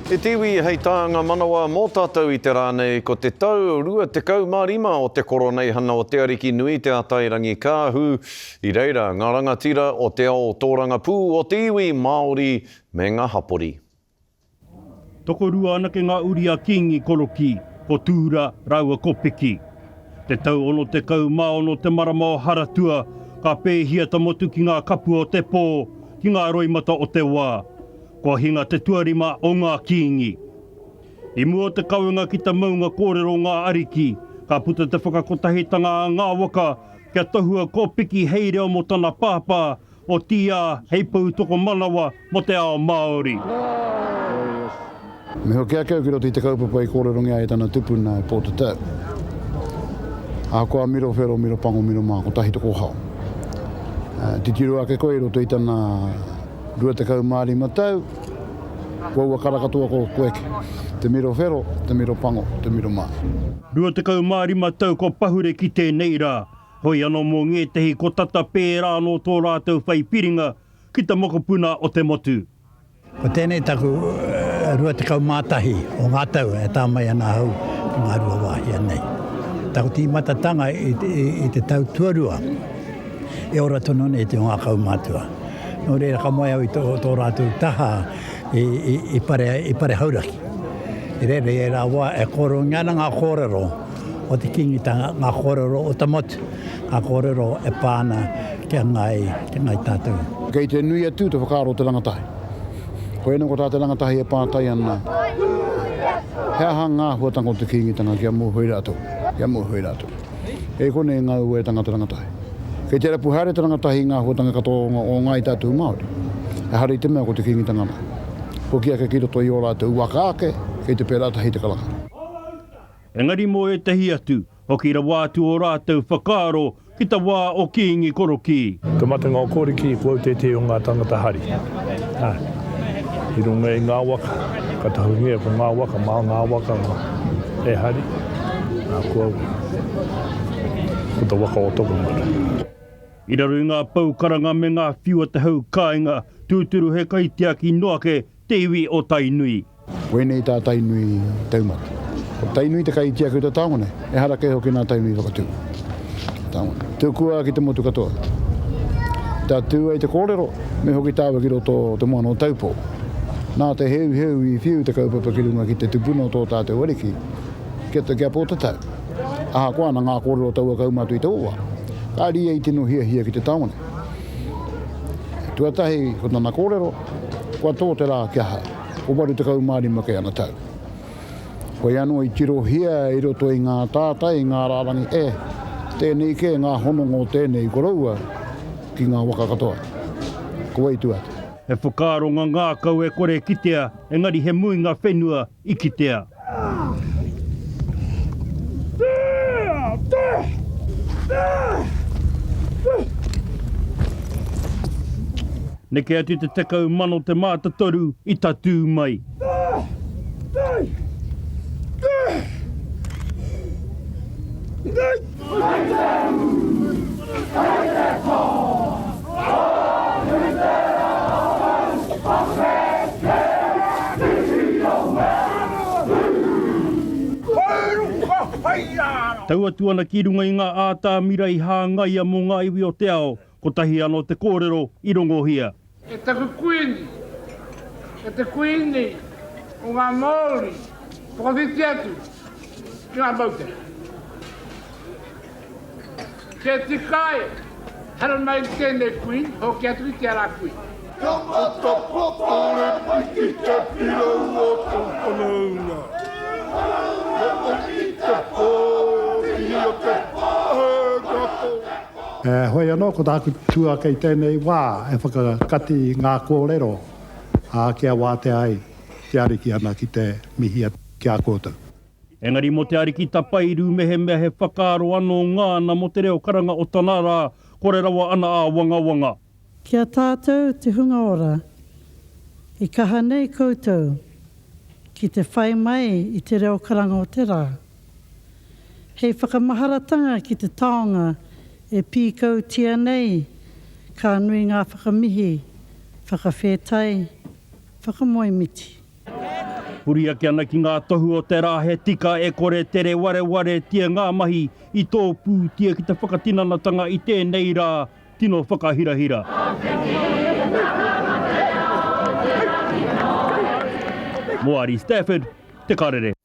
E tiwi hei tāanga manawa mō tātou I te rānei ko te tau rua te kaumārima o te koronei hana o te ariki nui te atairangi kāhu I reira ngā rangatira o te ao tōranga pū o te iwi Māori me ngā hapori. Toko rua anake ngā uri a kingi koroki, ko tūra raua kopiki. Te tau ono te kaumaono te marama o haratua, ka pēhia ta motu ki ngā kapu o te pō, ki ngā roimata o te wā. Kua hinga te tuarima o ngā kingi. I mua te kauinga ki ta maunga kōrero ngā ariki, ka puta te whakakotahitanga a ngā waka, kia tahua kopiki hei reo mo tana pāpā, o tia hei pau toko manawa mo te ao Māori. Me hoki ake au ki roti te kaupapa I kōrero ngā e tana tupuna e pōta tau. A koa miro whero, miro pango, miro mā, ko tahi toko hao. Titiru ake koe roto I tana rua te kaumārima tau, waua karakatoa ko koeke. Te miro whero, te miro pango, te miro mā. Rua te kaumārima tau ko pahure ki tēnei rā. Hoi anō mō ngētehi ko tata pērā no tō rātou whai piringa ki ta mokopuna o te motu. Ko tēnei taku rua te kaumātahi o ngā tau e tāmai ana hau ki ngā rua wāhia nei. Taku ti matatanga I te tau tuarua e ora tono nei te ngā kaumātua. No reira ka moe au I tō rātou taha I pare hauraki. I reira e rā wā e koro ngana ngā kōrero o te kingitanga ngā kōrero o ta motu. Ngā kōrero e pāna kia ngai tātou. Kei te nui atu te whakaaro te rangatahi. Ko eno ko tā te rangatahi e pātai ana. Hea ha ngā huatanga o te kingitanga kia mō hui rātou. Kia mō hui rātou. E kone ngā ue tanga te rangatahi. Kei te rapu haere te rangatahi ngā huatanga katoa o ngā I tātou Māori. E hara I te mea ko te kingitanga ana. Ko kia ke kiroto I o rātou waka ake, kei te pērātahi te kalaka. Engari mō e tahi atu, hoki ra wātu o rātou whakaaro ki ta wā o kingi koroki. Ka matunga o koriki, kua te o ngā tangata hari. I runga I ngā waka, ka tahungia ko ngā waka, mā ngā waka e hari. Kua ta waka o toko mara. I raru ngā paukaranga me ngā whiua te hau kāinga, tūturu he kaitea ki noake te iwi o Tainui. Wēnei tā Tainui taumata. O Tainui te kaitea ki te tāngone, e hara kei hoki nā Tainui whakatū. Tūkua ki te motu katoa. Tā tū ai te kōrero, me hoki tāwa ki roto te moana o taupō. Nā te heu I whiu te kaupapa ki runga ki te tupuna o tō tātou ariki, kia pōta tau. Aha koa na ngā kōrero taua kaumatu I te oa. Ka ria I tino hia ki te tāone. Tuatahi ko nana kōrero, kua tō te rā kia ha. Ko waru te kaumārima kei ana tau. Koe anō I tiro hia I roto I ngā tātai, ngā rārangi tēnei ke ngā honongo tēnei koroua ki ngā waka katoa. Ko wei tuat. E whakaaronga ngā kau e kore kitea, engari he muinga whenua I kitea. Neke atu te tekau mano te mātatoru I tatū mai. Tau atu ana ki runga I ngā ātā mirai hāngaia mō ngā iwi o te ao, ko tahi anō te kōrero I rongohia. E taku kuini, e te kuini o ngā Māori, whakawhiti atu ki ngā maute. Ke te kai, hara mai tēnei kuini, hoki atu I te ara kuini. Ka mata papare piki te pirau o tōpanauna. O te pōri o te pāgako. Hoi anō, ko tāku tua kei tēnei wā e whakakati ngā kōrero kia wā te ai, te ariki ana ki te mihia kia kōtau. Engari mo te ariki tapairu mehe mehe whakaaro anō ngāna mo te reo karanga o Tanara, kore rawa ana a wanga wanga. Kia tātou te hunga ora, I kaha nei koutou, ki te whai mai I te reo karanga o te rā. Hei whakamaharatanga ki te taonga, e pīkau tia nei, ka nui ngā whakamihi, whakawhetai, whakamoemiti. Huri ake ana ki ngā tohu o te rā he tika e kore tere ware tia ngā mahi i tō pū tia ki te whakatinanatanga i tēnei rā tino whakahirahira. Moari Stafford, te karere.